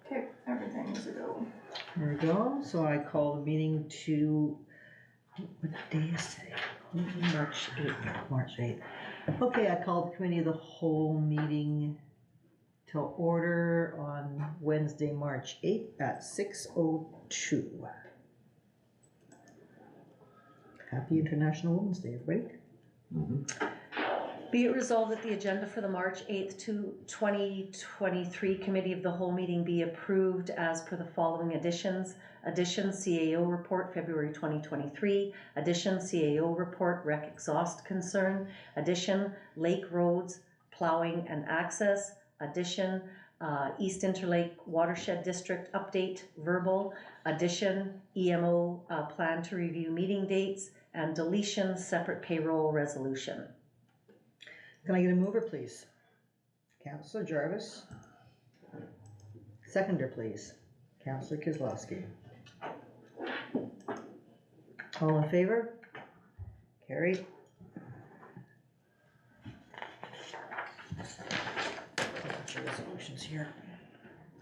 Okay, everything's a go. There we go. So I call the meeting to, what day is today? March 8th. March 8th. Okay, I call the committee of the whole meeting to order on Wednesday, March 8th at 6:02. Happy International Women's Day, everybody. Be it resolved that the agenda for the March 8th to 2023 Committee of the Whole meeting be approved as per the following additions. Addition CAO report February 2023. Addition CAO report rec exhaust concern. Addition lake roads plowing and access. Addition East Interlake Watershed District update verbal. Addition EMO plan to review meeting dates. And deletion separate payroll resolution. Can I get a mover, please? Councillor Jarvis. Seconder, please. Councillor Kozlowski. All in favor? Carried. Resolutions here.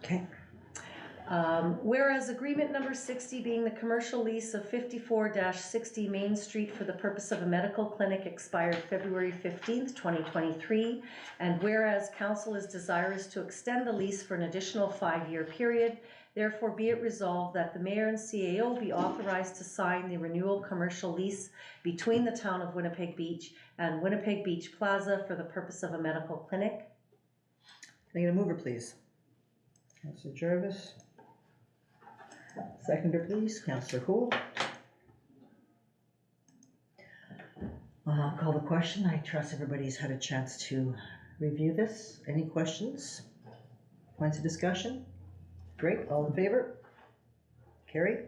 Okay. Whereas agreement number 60 being the commercial lease of 54-60 Main Street for the purpose of a medical clinic expired February 15th, 2023. And whereas council is desirous to extend the lease for an additional 5-year period, therefore be it resolved that the mayor and CAO be authorized to sign the renewal commercial lease between the town of Winnipeg Beach and Winnipeg Beach Plaza for the purpose of a medical clinic. Can I get a mover, please? Councillor Jarvis. Seconder, please. Councillor Houle. I'll call the question. I trust everybody's had a chance to review this. Any questions? Points of discussion? Great. All in favor? Carried.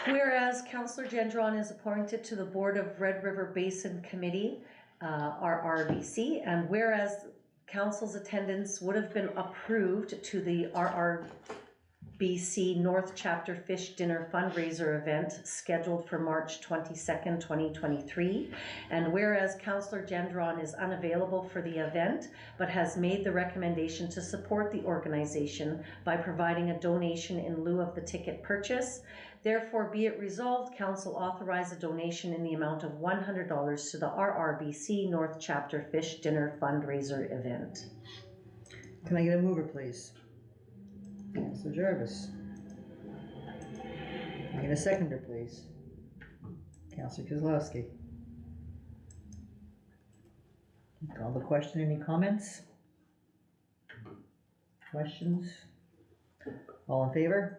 Whereas Councillor Gendron is appointed to the Board of Red River Basin Committee, RRBC, and whereas council's attendance would have been approved to the RRBC North Chapter Fish Dinner fundraiser event scheduled for March 22nd, 2023. And whereas Councillor Gendron is unavailable for the event, but has made the recommendation to support the organization by providing a donation in lieu of the ticket purchase. Therefore, be it resolved, council authorize a donation in the amount of $100 to the RRBC North Chapter Fish Dinner fundraiser event. Can I get a mover, please? Councillor Jarvis. Can I get a seconder, please? Councillor Kozlowski. Call the question. Any comments? Questions? All in favor?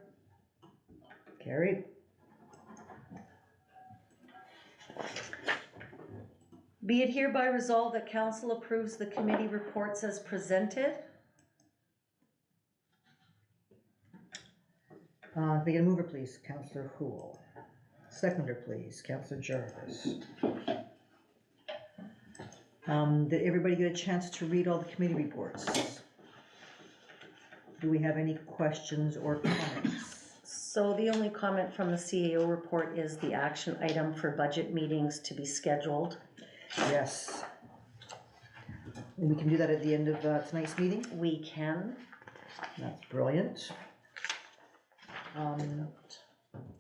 Carried. Be it hereby resolved that council approves the committee reports as presented. Can I get a mover, please? Councillor Houle. Seconder, please. Councillor Jarvis. Did everybody get a chance to read all the committee reports? Do we have any questions or comments? So the only comment from the CAO report is the action item for budget meetings to be scheduled. Yes. And we can do that at the end of tonight's meeting? We can. That's brilliant.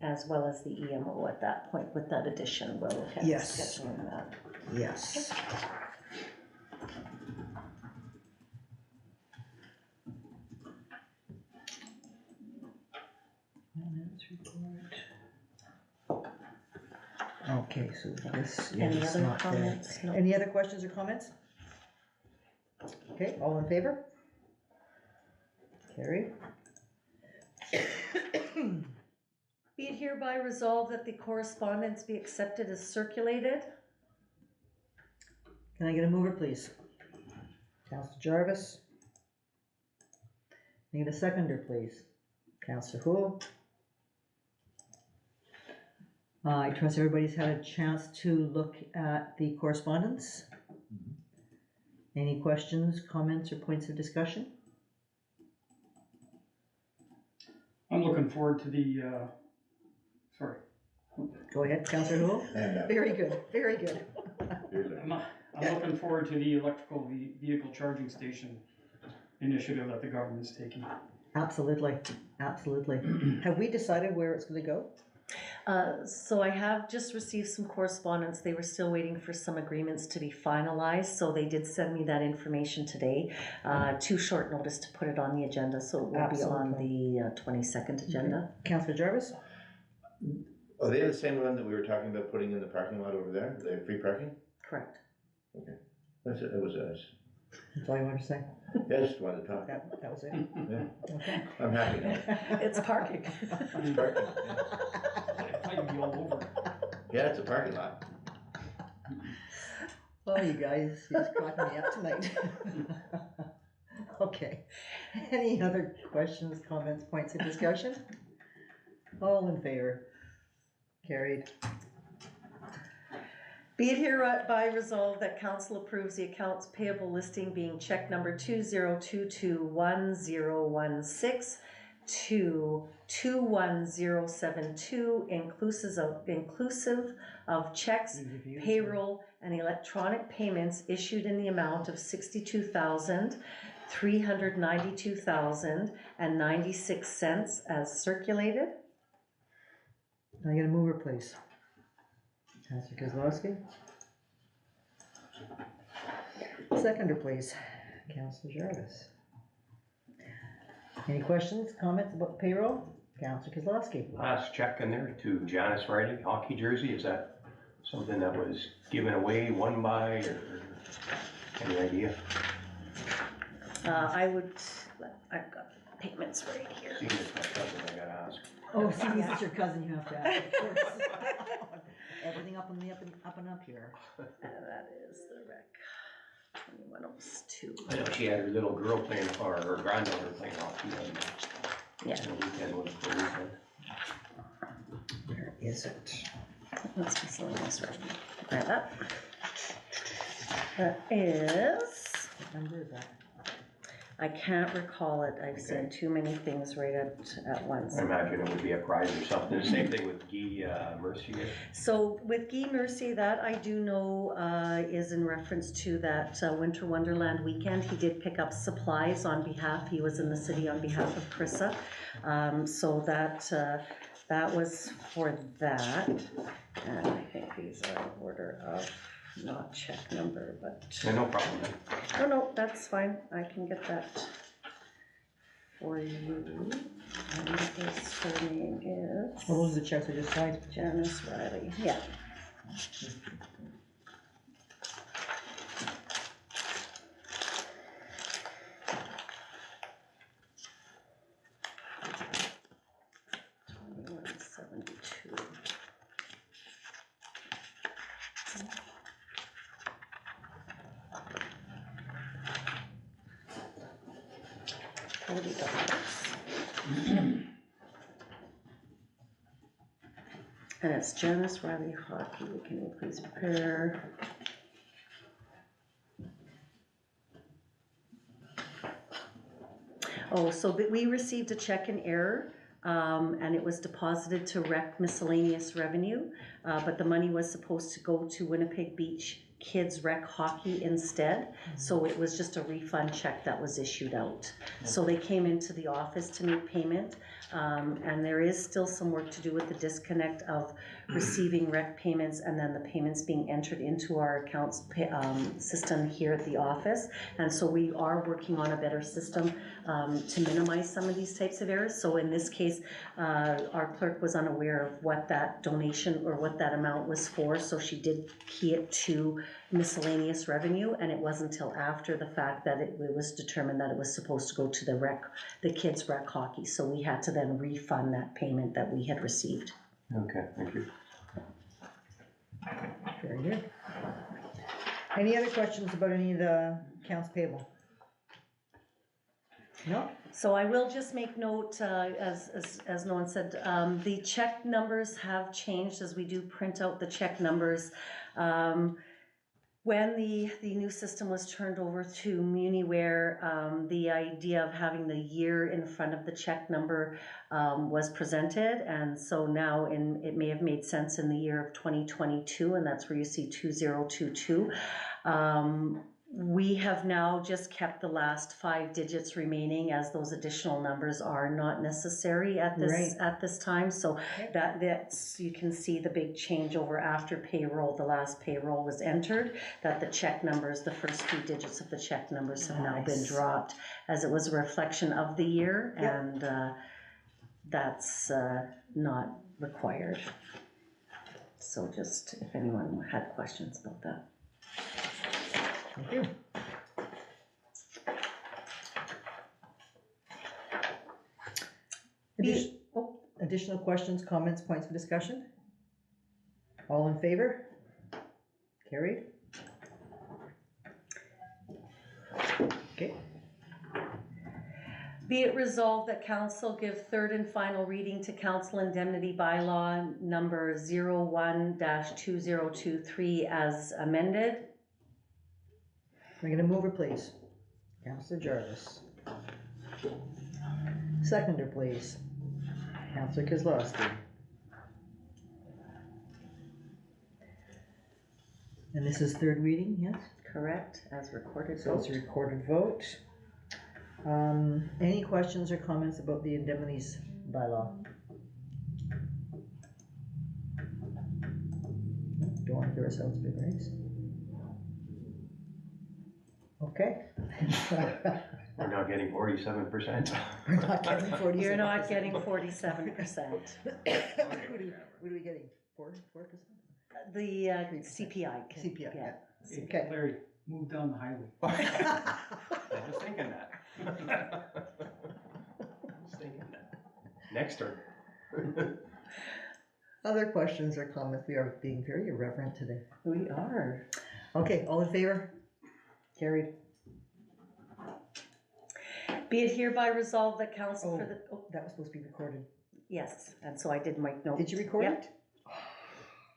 As well as the EMO at that point with that addition, we'll look at Yes. scheduling that. Yes. Finance report. Okay, so this Any is other not there. comments? No. Any other questions or comments? Okay, all in favor? Carried. Be it hereby resolved that the correspondence be accepted as circulated. Can I get a mover, please? Councillor Jarvis. Need a seconder, please? Councillor Houle. I trust everybody's had a chance to look at the correspondence. Any questions, comments, or points of discussion? I'm looking forward to the, sorry. Go ahead, Councillor Houle. Very good, very good. I'm looking forward to the electrical vehicle charging station initiative that the government's taking. Absolutely, absolutely. Have we decided where it's gonna go? So I have just received some correspondence. They were still waiting for some agreements to be finalized, so they did send me that information today. Too short notice to put it on the agenda, so it will be on the 22nd agenda. Councillor Jarvis? Are they the same one that we were talking about putting in the parking lot over there, the free parking? Correct. That's it, it was us. That's all you wanted to say? Yeah, I just wanted to talk. That was it? Yeah, Okay. I'm happy now. It's parking. It's parking, yeah. I can be all over it. Yeah, it's a parking lot. Oh, you guys, you just cracking me up tonight. Okay. Any other questions, comments, points of discussion? All in favor? Carried. Be it hereby resolved that council approves the accounts payable listing being check number 20221016 to 210072, inclusive of checks, payroll, and electronic payments issued in the amount of $62,392,096 as circulated. I get a mover, please. Councillor Kozlowski. Seconder, please. Councillor Jarvis. Any questions, comments about the payroll? Councillor Kozlowski. Last check in there to Janice Riley, hockey jersey, is that something that was given away, won by, or any idea? I've got payments right here. Seeing it's my cousin, I gotta ask. Oh, seeing as it's your cousin, you have to ask, of course. Everything up and up here. That is the rec, 2102. I know she had her little girl playing, or her granddaughter playing hockey on Yeah. the weekend, was the weekend. Where is it? Let's be so nice, right? Grab that. That is, What number is that? I can't recall it. I've seen too many things right at once. I imagine it would be a prize or something, the same thing with Guy Mercier. So with Guy Mercy, that I do know is in reference to that Winter Wonderland weekend. He did pick up supplies on behalf, he was in the city on behalf of Carissa. So that was for that. And I think these are in order of, not check number, but, Yeah, no problem. oh no, that's fine. I can get that for you. And this, her name is Well, those are the checks I just signed. Janice Riley, yeah. $21.72. $40. And it's Janice Riley Hockey. Can you please prepare? Oh, so we received a check in error, and it was deposited to rec miscellaneous revenue, but the money was supposed to go to Winnipeg Beach Kids Rec Hockey instead. So it was just a refund check that was issued out. So they came into the office to make payment, and there is still some work to do with the disconnect of receiving rec payments and then the payments being entered into our accounts system here at the office. And so we are working on a better system to minimize some of these types of errors. So in this case, our clerk was unaware of what that donation or what that amount was for, so she did key it to miscellaneous revenue, and it wasn't until after the fact that it was determined that it was supposed to go to the kids rec hockey. So we had to then refund that payment that we had received. Okay, thank you. Very good. Any other questions about any of the accounts payable? No? So I will just make note, as no one said, the check numbers have changed as we do print out the check numbers. When the new system was turned over to MuniWare, the idea of having the year in front of the check number was presented, and so now it may have made sense in the year of 2022, and that's where you see 2022. We have now just kept the last 5 digits remaining, as those additional numbers are not necessary at this time. So Okay. that's, you can see the big changeover after payroll, the last payroll was entered, that the check numbers, the first 2 digits of the check numbers have now been Nice. dropped, as it was a reflection of the year, Yep. and that's not required. So just if anyone had questions about that. Thank you. Additional questions, comments, points of discussion? All in favor? Carried? Okay, Be it resolved that council give third and final reading to council indemnity bylaw number 01-2023 as amended. we're gonna move her, please. Counselor Jarvis. Seconder, please. Counselor Kozlowski. And this is third reading, yes? Correct, as recorded So it's vote. a recorded vote. Any questions or comments about the indemnities bylaw? Don't want to give ourselves a big raise. Okay. Oh, We're not getting 47%. We're not getting 47%. You're not getting 47%. What are we getting? 4%? The CPI. CPI, yeah. Hey, Okay. Larry, move down the highway. I was thinking that. I was thinking that. Next turn. Other questions or comments? We are being very irreverent today. We are. Okay, all in favor? Carried. Be it hereby resolved that council for Oh. the, That was supposed to be recorded. yes, and so I did my note. Did you record Yep. it?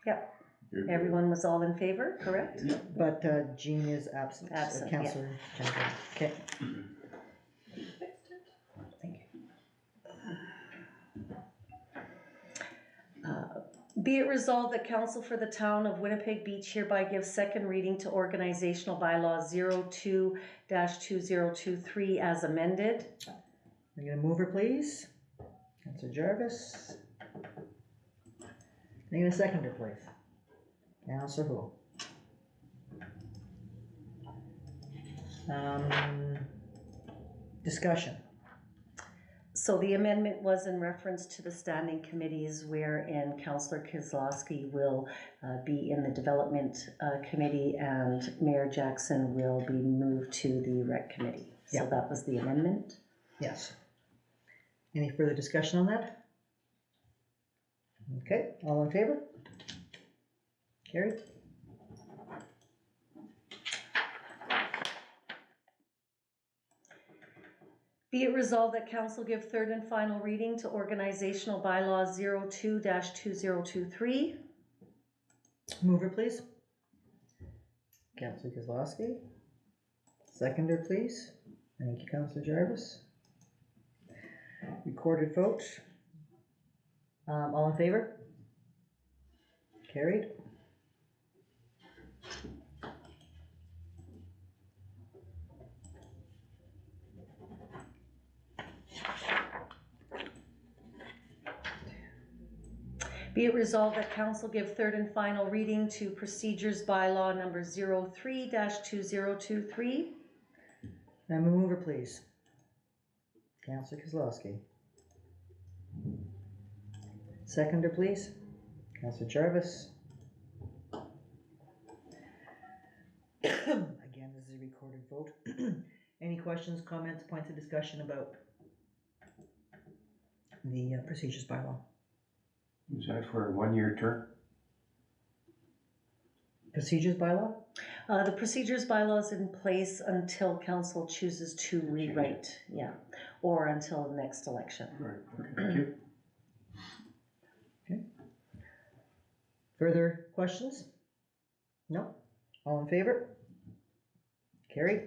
Yep, You're- everyone was all in favor, correct? But Jean is absent. Absent, yeah. Counselor Jennifer. Okay. Thank you. Be it resolved that council for the town of Winnipeg Beach hereby gives second reading to organizational bylaw 02-2023 as amended. We're gonna move her, please. Counselor Jarvis. I'm gonna second her, please. Counselor who? Discussion. So the amendment was in reference to the standing committees, wherein Councillor Kozlowski will be in the development committee and Mayor Jackson will be moved to the rec committee. So Yeah. that was the amendment. Yes. Any further discussion on that? Okay, all in favor? Carried. Be it resolved that council give third and final reading to organizational bylaw 02-2023. Mover, please. Counselor Kozlowski. Seconder, please. Thank you, Counselor Jarvis. Recorded vote. All in favor? Carried. Be it resolved that council give third and final reading to procedures bylaw number 03-2023. Now mover, please. Counselor Kozlowski. Seconder, please. Counselor Jarvis. Again, this is a recorded vote. Any questions, comments, points of discussion about the procedures bylaw? Was that for a 1-year term? Procedures bylaw? The procedures bylaw is in place until council chooses to rewrite, yeah, or until the next election. Right, okay, thank you. Further questions? No? All in favor? Carried.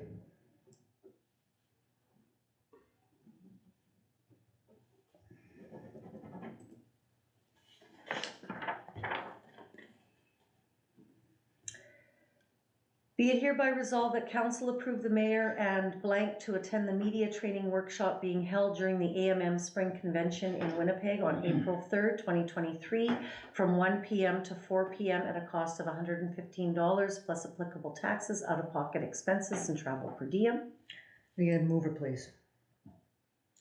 Be it hereby resolved that council approve the mayor and blank to attend the media training workshop being held during the AMM Spring Convention in Winnipeg on April 3rd, 2023, from 1 p.m. to 4 p.m. at a cost of $115 plus applicable taxes, out-of-pocket expenses, and travel per diem. Again, mover, please.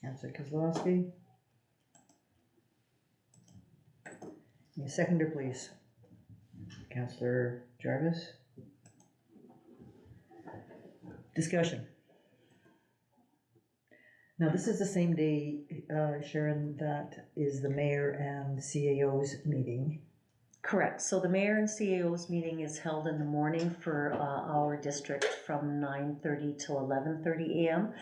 Counselor Kozlowski. Any seconder, please. Counselor Jarvis. Discussion. Now, this is the same day, Sharon, that is the mayor and CAO's meeting. Correct. So the mayor and CAO's meeting is held in the morning for our district from 9:30 till 11:30 a.m.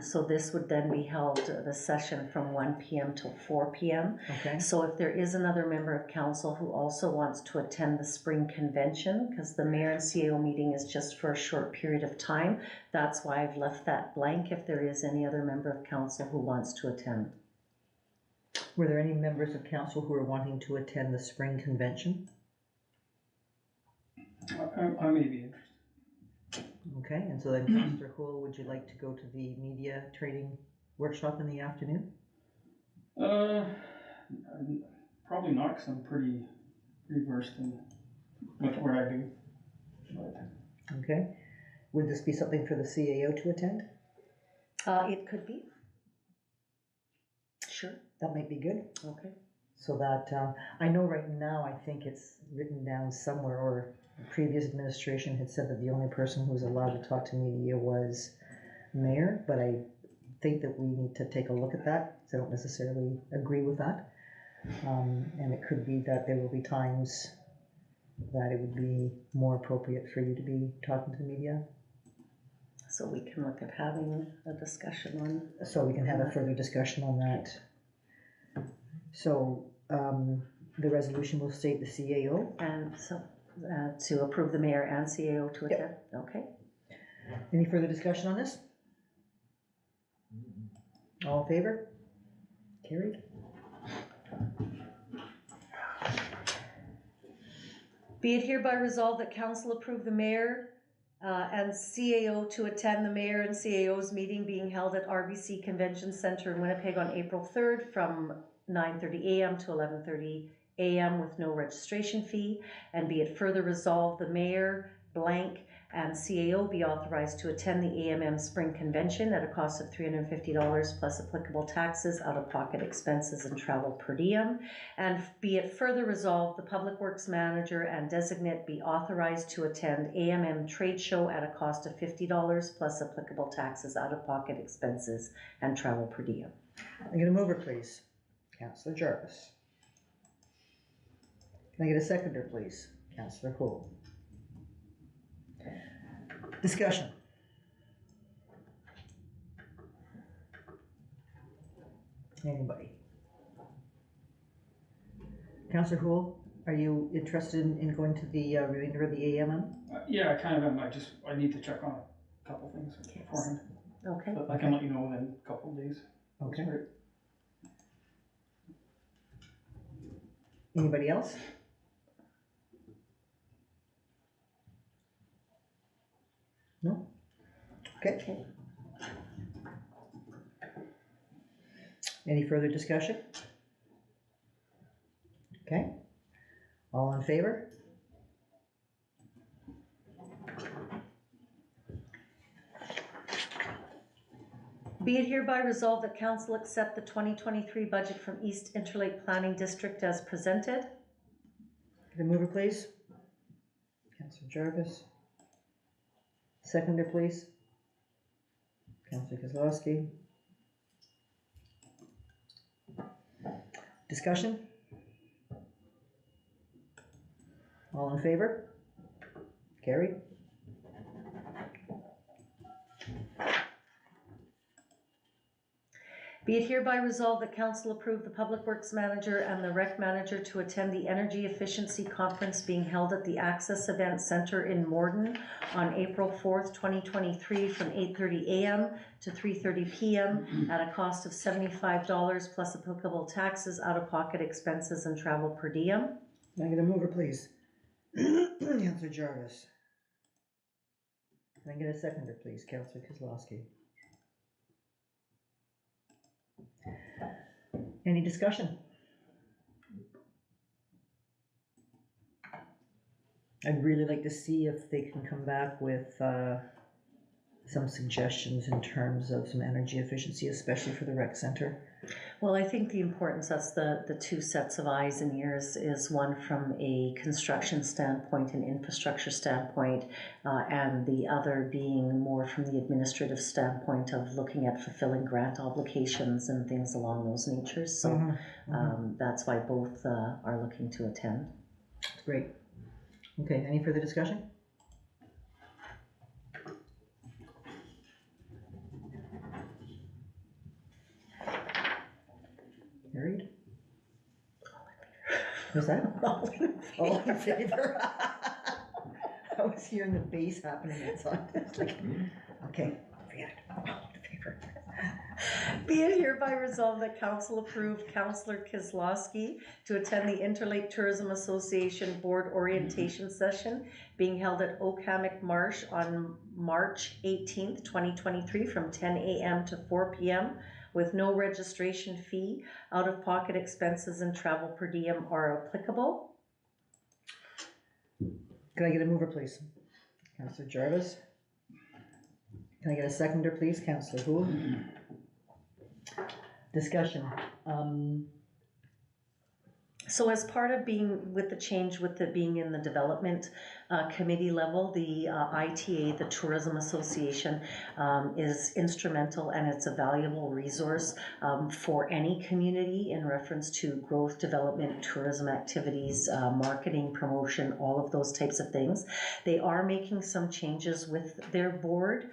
So this would then be held, the session from 1 p.m. till 4 p.m. Okay. So if there is another member of council who also wants to attend the spring convention, because the mayor and CAO meeting is just for a short period of time, that's why I've left that blank if there is any other member of council who wants to attend. Were there any members of council who are wanting to attend the spring convention? I may be interested. Okay, and so then Councillor Hull, would you like to go to the media training workshop in the afternoon? Probably not, because I'm pretty versed in with what I do. But Okay. Would this be something for the CAO to attend? It could be. Sure. That might be good. Okay. So that, I know right now, I think it's written down somewhere, or the previous administration had said that the only person who was allowed to talk to media was mayor, but I think that we need to take a look at that, because I don't necessarily agree with that. And it could be that there will be times that it would be more appropriate for you to be talking to the media. So we can look at having a discussion on. So we can have a further discussion on that. So, the resolution will state the CAO. And so, to approve the mayor and CAO to attend? Okay. Any further discussion on this? All in favor? Carried. Be it hereby resolved that council approve the mayor and CAO to attend the mayor and CAO's meeting being held at RBC Convention Center in Winnipeg on April 3rd from 9:30 a.m. to 11:30 a.m. with no registration fee. And be it further resolved, the mayor, blank, and CAO be authorized to attend the AMM Spring Convention at a cost of $350 plus applicable taxes, out-of-pocket expenses, and travel per diem. And be it further resolved, the Public Works Manager and Designate be authorized to attend AMM Trade Show at a cost of $50 plus applicable taxes, out-of-pocket expenses, and travel per diem. I'm gonna move her, please. Councillor Jarvis. Can I get a seconder, please? Councillor Hull. Discussion. Anybody? Councillor Hull, are you interested in going to the remainder of the AMM? yeah, I kind of am. I need to check on a couple things beforehand. Okay. But I can let you know within a couple of days. Okay. Right. Anybody else? No? Okay. Any further discussion? Okay. All in favor? Be it hereby resolved that council accept the 2023 budget from East Interlake Planning District as presented. Can I move it, please? Councillor Jarvis. Seconder, please. Councillor Kozlowski. Discussion? All in favor? Carried. Be it hereby resolved that council approve the Public Works Manager and the Rec Manager to attend the Energy Efficiency Conference being held at the Access Event Center in Morden on April 4th, 2023 from 8:30 a.m. to 3:30 p.m. at a cost of $75 plus applicable taxes, out-of-pocket expenses, and travel per diem. Can I get a mover, please? Councillor Jarvis. Can I get a seconder, please? Councillor Kozlowski. Any discussion? I'd really like to see if they can come back with some suggestions in terms of some energy efficiency, especially for the rec center. Well, I think the importance, that's the two sets of eyes and ears, is one from a construction standpoint and infrastructure standpoint, and the other being more from the administrative standpoint of looking at fulfilling grant obligations and things along those natures. So that's why both are looking to attend. Great. Okay, any further discussion? Carried? Was that? All in favor? I was hearing the bass happening inside. It's like, okay, forget it. All in favor. Be it hereby resolved that council approve Councillor Kozlowski to attend the Interlake Tourism Association Board Orientation Session being held at Oakhammock Marsh on March 18th, 2023 from 10 a.m. to 4 p.m. with no registration fee. Out-of-pocket expenses and travel per diem are applicable. Can I get a mover, please? Councillor Jarvis. Can I get a seconder, please? Councillor Houle. Discussion. So as part of being with the change with it being in the development committee level, the ITA, the Tourism Association, is instrumental, and it's a valuable resource for any community in reference to growth, development, tourism activities, marketing, promotion, all of those types of things. They are making some changes with their board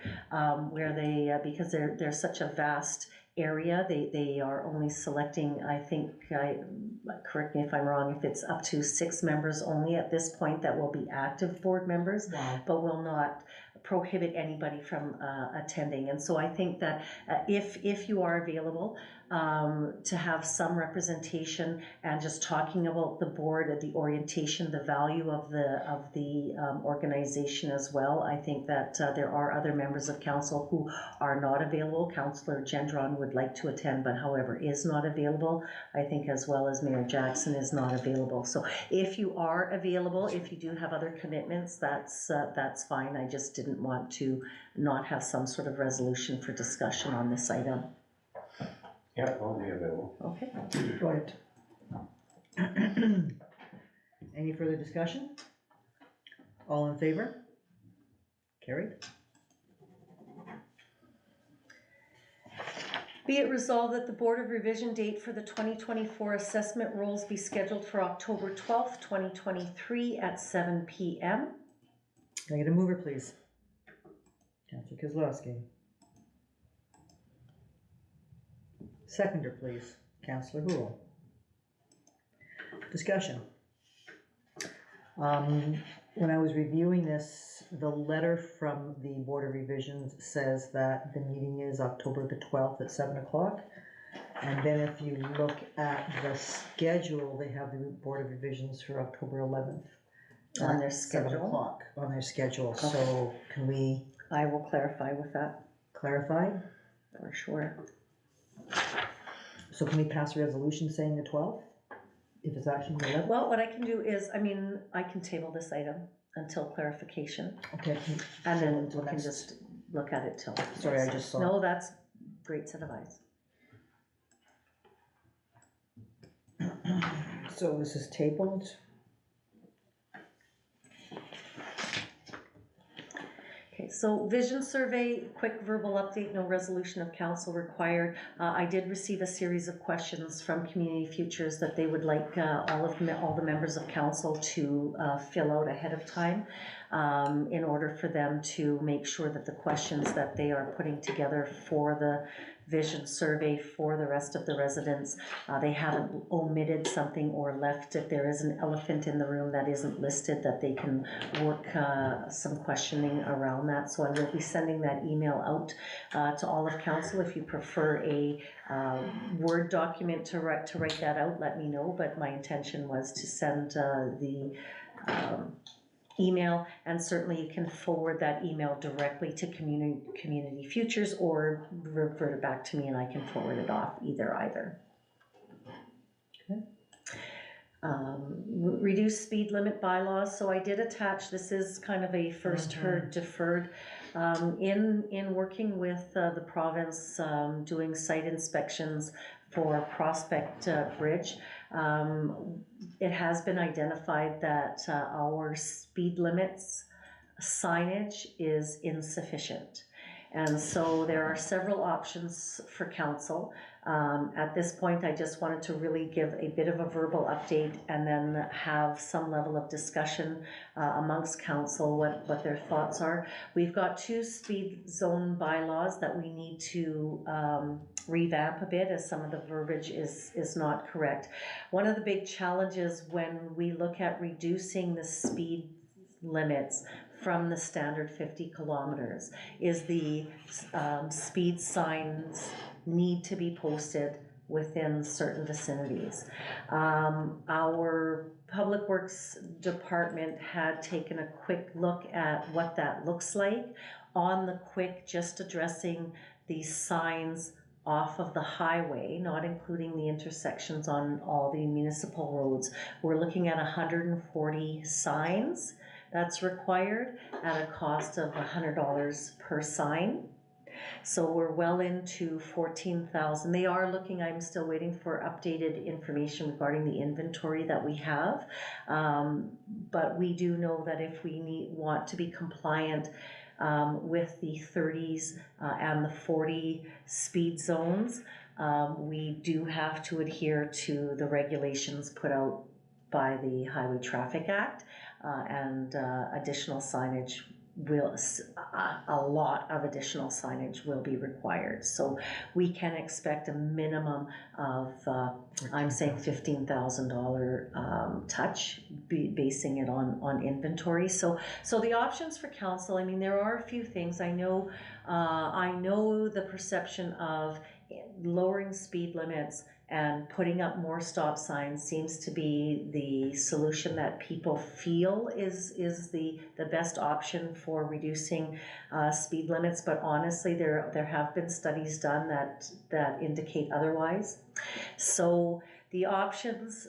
where they, because they're such a vast area, they are only selecting, I think, correct me if I'm wrong, if it's up to 6 members only at this point that will be active board members, but will not prohibit anybody from attending. And so I think that if you are available to have some representation and just talking about the board, the orientation, the value of the organization as well, I think that there are other members of council who are not available. Councillor Gendron would like to attend, but however is not available, I think, as well as Mayor Jackson is not available. So if you are available, if you do have other commitments, that's fine. I just didn't want to not have some sort of resolution for discussion on this item. Yeah, I'll be available. Okay. Go ahead. Any further discussion? All in favor? Carried. Be it resolved that the Board of Revision date for the 2024 assessment rolls be scheduled for October 12th, 2023 at 7 p.m. Can I get a mover, please? Councillor Kozlowski. Seconder, please. Councillor Houle. Discussion. When I was reviewing this, the letter from the Board of Revisions says that the meeting is October the 12th at 7 o'clock. And then if you look at the schedule, they have the Board of Revisions for October 11th. On their at 7 schedule? o'clock on their schedule. Okay. So can we I will clarify with that clarify? for sure. So can we pass a resolution saying the 12th? If it's actually the 11th? Well, what I can do is, I can table this item until clarification, Okay. and then Until we can next- just look at it till. Sorry, I just saw. No, that's great set of eyes. So this is tabled. Okay, so vision survey, quick verbal update, no resolution of council required. I did receive a series of questions from Community Futures that they would like all the members of council to fill out ahead of time in order for them to make sure that the questions that they are putting together for the vision survey for the rest of the residents, they haven't omitted something or left, if there is an elephant in the room that isn't listed, that they can work some questioning around that. So I will be sending that email out to all of council. If you prefer a Word document to write that out, let me know, but my intention was to send the email, and certainly you can forward that email directly to Community Futures or revert it back to me and I can forward it off, either. Okay. Reduced speed limit bylaws, so I did attach, this is kind of a first heard deferred. In working with the province, doing site inspections for Prospect Bridge, it has been identified that our speed limits signage is insufficient. And so there are several options for council. At this point, I just wanted to really give a bit of a verbal update and then have some level of discussion amongst council, what their thoughts are. We've got 2 speed zone bylaws that we need to revamp a bit, as some of the verbiage is not correct. One of the big challenges when we look at reducing the speed limits from the standard 50 kilometers is the speed signs need to be posted within certain vicinities. Our Public Works Department had taken a quick look at what that looks like. On the quick, just addressing these signs off of the highway, not including the intersections on all the municipal roads, we're looking at 140 signs that's required at a cost of $100 per sign. So we're well into 14,000. They are looking, I'm still waiting for updated information regarding the inventory that we have. But we do know that if we want to be compliant with the 30s and the 40 speed zones, we do have to adhere to the regulations put out by the Highway Traffic Act, and additional signage a lot of additional signage will be required. So we can expect a minimum of, I'm saying $15,000 touch, basing it on inventory. So the options for council, I mean, there are a few things. I know the perception of lowering speed limits and putting up more stop signs seems to be the solution that people feel is the best option for reducing speed limits. But honestly, there have been studies done that indicate otherwise. So the options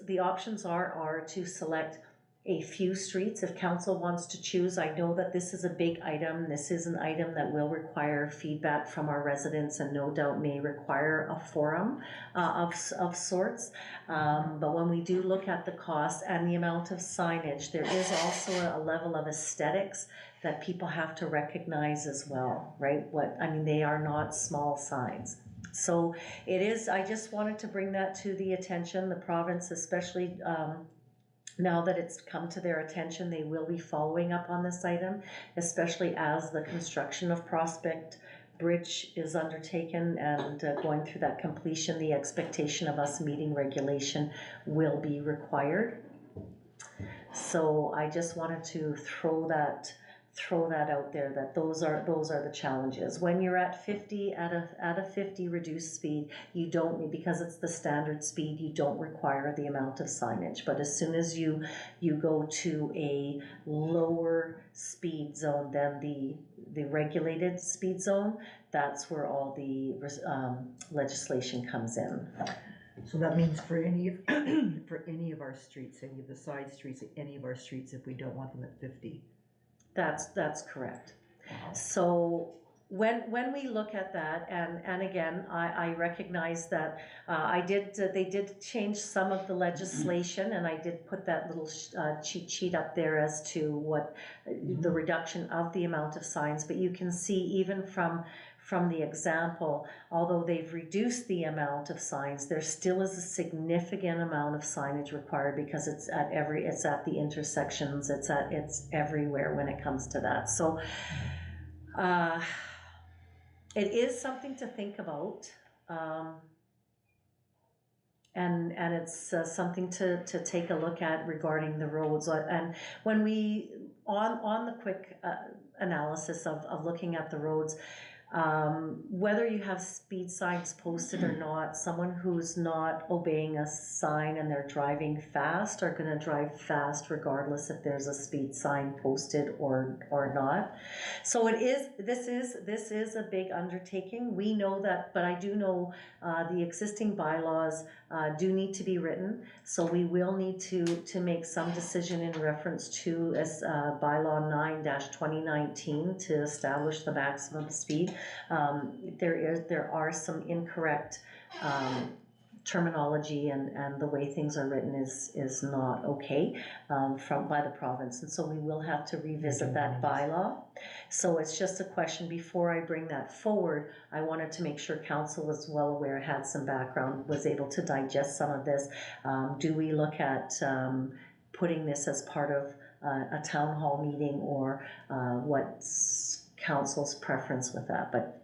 are to select a few streets if council wants to choose. I know that this is a big item. This is an item that will require feedback from our residents and no doubt may require a forum of sorts. But when we do look at the cost and the amount of signage, there is also a level of aesthetics that people have to recognize as well, right? They are not small signs. So it is, I just wanted to bring that to the attention, the province, especially now that it's come to their attention, they will be following up on this item, especially as the construction of Prospect Bridge is undertaken and going through that completion. The expectation of us meeting regulation will be required. So I just wanted to throw that out there, that those are the challenges. When you're at 50, at a 50 reduced speed, you don't need, because it's the standard speed, you don't require the amount of signage. But as soon as you go to a lower speed zone than the regulated speed zone, that's where all the legislation comes in. So that means for any of our streets, any of the side streets, any of our streets, if we don't want them at 50. That's correct. So when we look at that, and again, I recognize that they did change some of the legislation, and I did put that little cheat sheet up there as to what the reduction of the amount of signs. But you can see even from the example, although they've reduced the amount of signs, there still is a significant amount of signage required because it's at the intersections, it's everywhere when it comes to that. So it is something to think about, and it's something to take a look at regarding the roads. And when we on the quick analysis of looking at the roads, Whether you have speed signs posted or not, someone who's not obeying a sign and they're driving fast are gonna drive fast regardless if there's a speed sign posted or not. So this is a big undertaking. We know that, but I do know the existing bylaws do need to be written. So we will need to make some decision in reference to as bylaw 9-2019 to establish the maximum speed. There are some incorrect terminology and the way things are written is not okay by the province, and so we will have to revisit that bylaw. So it's just a question, before I bring that forward, I wanted to make sure council was well aware, had some background, was able to digest some of this. Do we look at putting this as part of a town hall meeting, or what's council's preference with that? But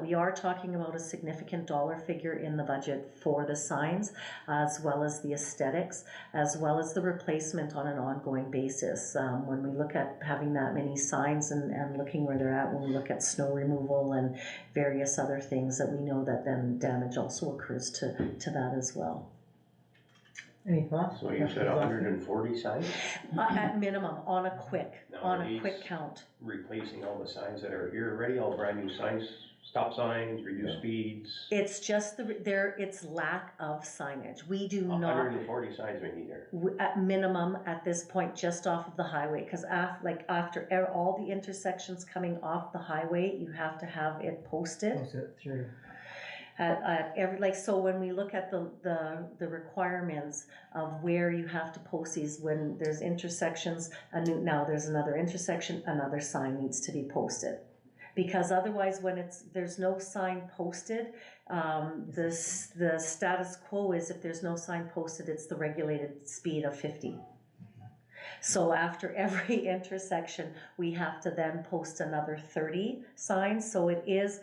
we are talking about a significant dollar figure in the budget for the signs, as well as the aesthetics, as well as the replacement on an ongoing basis. When we look at having that many signs and looking where they're at, when we look at snow removal and various other things, that we know that then damage also occurs to that as well. Any thoughts? So you said 140 signs? At minimum, on a quick count. Replacing all the signs that are here already, all brand new signs, stop signs, reduce speeds? It's just it's lack of signage. We do not. 140 signs we need here. At minimum, at this point, just off of the highway, because after all the intersections coming off the highway, you have to have it posted. Post it through. So when we look at the requirements of where you have to post these, when there's intersections, now there's another intersection, another sign needs to be posted. Because otherwise, when there's no sign posted, the status quo is, if there's no sign posted, it's the regulated speed of 50. So after every intersection, we have to then post another 30 signs. So it is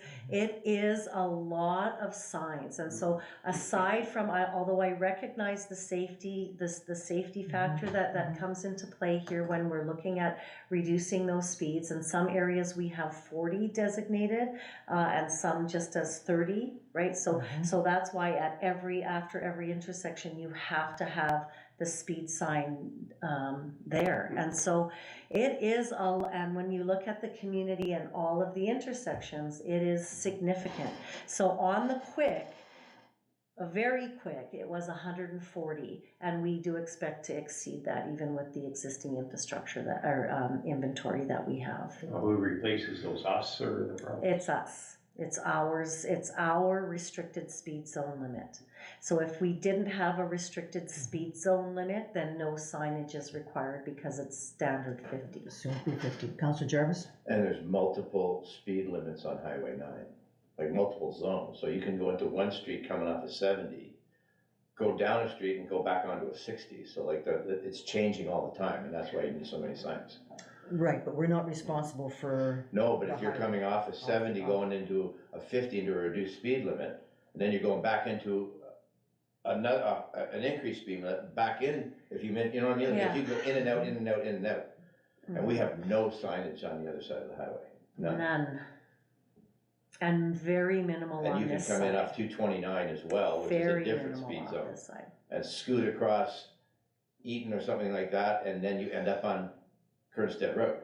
a lot of signs. And so aside from, although I recognize the safety factor that comes into play here when we're looking at reducing those speeds, in some areas we have 40 designated and some just as 30, right? So that's why after every intersection, you have to have the speed sign there. And so it is and when you look at the community and all of the intersections, it is significant. So on the very quick, it was 140, and we do expect to exceed that even with the existing infrastructure inventory that we have. Who replaces those, us or the province? It's us. It's ours. It's our restricted speed zone limit. So if we didn't have a restricted speed zone limit, then no signage is required because it's standard 50. Soon to be 50. Councillor Jarvis? And there's multiple speed limits on Highway 9, like multiple zones. So you can go into one street coming off of 70, go down a street and go back onto a 60. So like it's changing all the time, and that's why you need so many signs. Right, but we're not responsible for. No, but if you're coming off of 70, going into a 50 into a reduced speed limit, and then you're going back into another an increased speed limit, back in, if you meant, you know what I mean? Yeah. If you go in and out, in and out, in and out, and we have no signage on the other side of the highway, None. And very minimal And on you can this come in side. off 229 as well, which Very is a different minimal speed on zone, this side. and scoot across Eaton or something like that, and then you end up on Kernstead Road.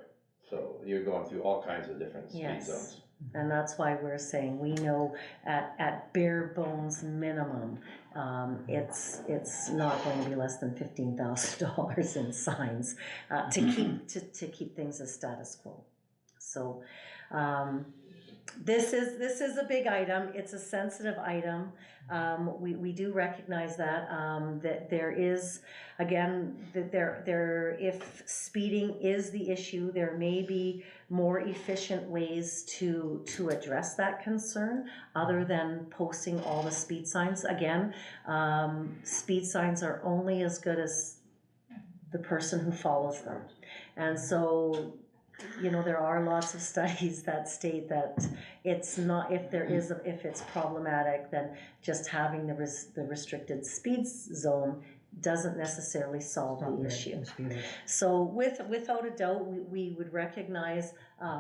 So you're going through all kinds of different speed Yes. zones. And that's why we're saying, we know at bare bones minimum, it's not going to be less than $15,000 in signs to keep things as status quo. So this is a big item. It's a sensitive item. We do recognize that there is, again, if speeding is the issue, there may be more efficient ways to address that concern other than posting all the speed signs. Again, speed signs are only as good as the person who follows them. And so, you know, there are lots of studies that state that it's not, if it's problematic, then just having the restricted speed zone doesn't necessarily solve Not the very issue. disputed. So without a doubt, we would recognize,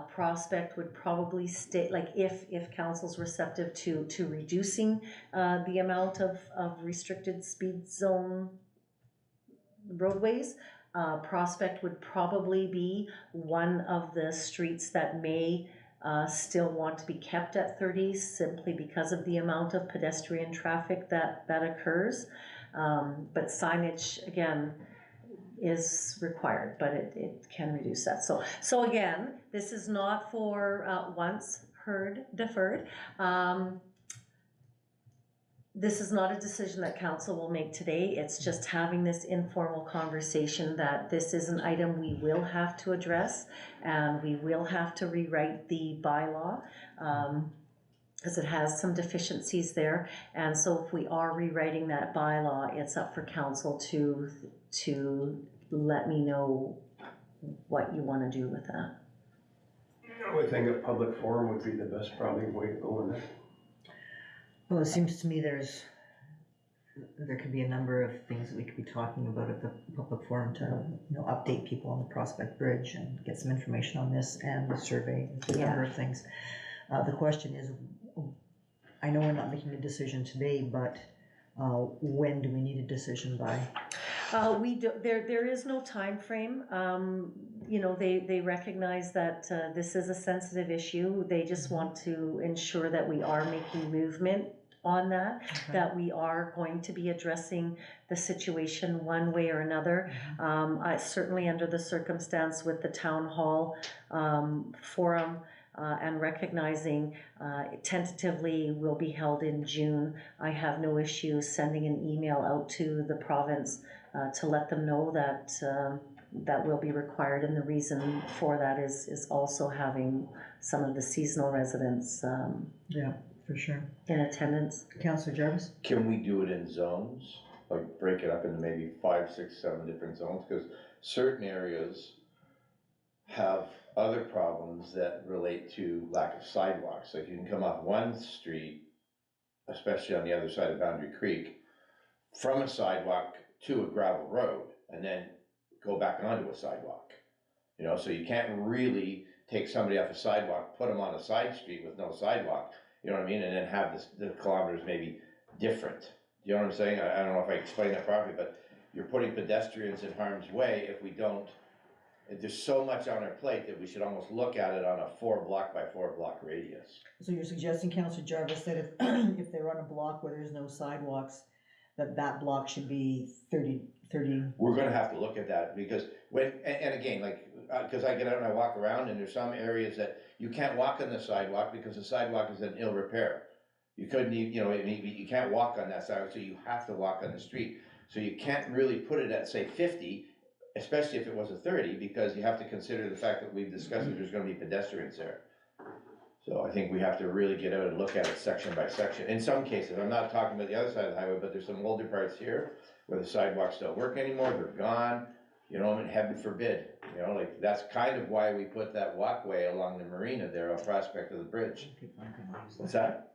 Prospect would probably stay, like if council's receptive to reducing, the amount of restricted speed zone roadways, Prospect would probably be one of the streets that may, still want to be kept at 30 simply because of the amount of pedestrian traffic that occurs. But signage, again, is required, but it can reduce that. So again, this is not for once heard, deferred. This is not a decision that council will make today. It's just having this informal conversation that this is an item we will have to address, and we will have to rewrite the bylaw, because it has some deficiencies there. And so if we are rewriting that bylaw, it's up for council to let me know what you want to do with that. I would think a public forum would be the best probably way to go in there. Well, it seems to me there could be a number of things that we could be talking about at the public forum to, update people on the Prospect Bridge and get some information on this and the survey, and a number of things. The question is, I know we're not making a decision today, but when do we need a decision by? We do, there is no time frame. They recognize that this is a sensitive issue. They just want to ensure that we are making movement on that, that we are going to be addressing the situation one way or another. Certainly under the circumstance with the town hall forum, and recognizing tentatively will be held in June. I have no issue sending an email out to the province to let them know that that will be required, and the reason for that is also having some of the seasonal residents Yeah, for sure. in attendance. Councillor Jarvis? Can we do it in zones? Like break it up into maybe 5, 6, 7 different zones? Because certain areas have other problems that relate to lack of sidewalks. Like you can come off one street, especially on the other side of Boundary Creek, from a sidewalk to a gravel road and then go back onto a sidewalk. So you can't really take somebody off a sidewalk, put them on a side street with no sidewalk, you know what I mean? And then have the kilometers maybe different. You know what I'm saying? I don't know if I explained that properly, but you're putting pedestrians in harm's way if we don't. There's so much on our plate that we should almost look at it on a 4 block by 4 block radius. So you're suggesting, Councillor Jarvis, that if, if they're on a block where there's no sidewalks, that block should be 30? We're gonna have to look at that, because and again, like, cause I get out and I walk around, and there's some areas that you can't walk on the sidewalk because the sidewalk is in ill repair. You couldn't even, you can't walk on that sidewalk, so you have to walk on the street. So you can't really put it at, say, 50, especially if it was a 30, because you have to consider the fact that we've discussed that there's gonna be pedestrians there. So I think we have to really get out and look at it section by section. In some cases, I'm not talking about the other side of the highway, but there's some older parts here where the sidewalks don't work anymore, they're gone, and heaven forbid, that's kind of why we put that walkway along the marina there on Prospect of the Bridge. What's that?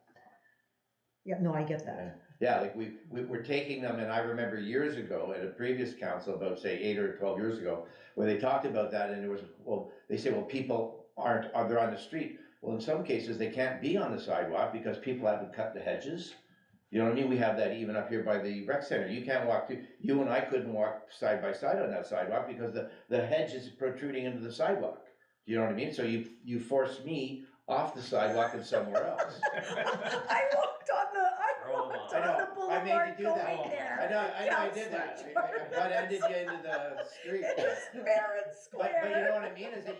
Yeah, no, I get that. Yeah, like we're taking them, and I remember years ago at a previous council, about say 8 or 12 years ago, where they talked about that, and there was, they say, people they're on the street. Well, in some cases, they can't be on the sidewalk because people haven't cut the hedges. You know what I mean? We have that even up here by the rec center. You can't walk you and I couldn't walk side by side on that sidewalk because the hedge is protruding into the sidewalk. You know what I mean? So you force me off the sidewalk and somewhere else. I walked on the boulevard going there. I know I did that. But I did you into the street. It's fair and square. But you know what I mean, is that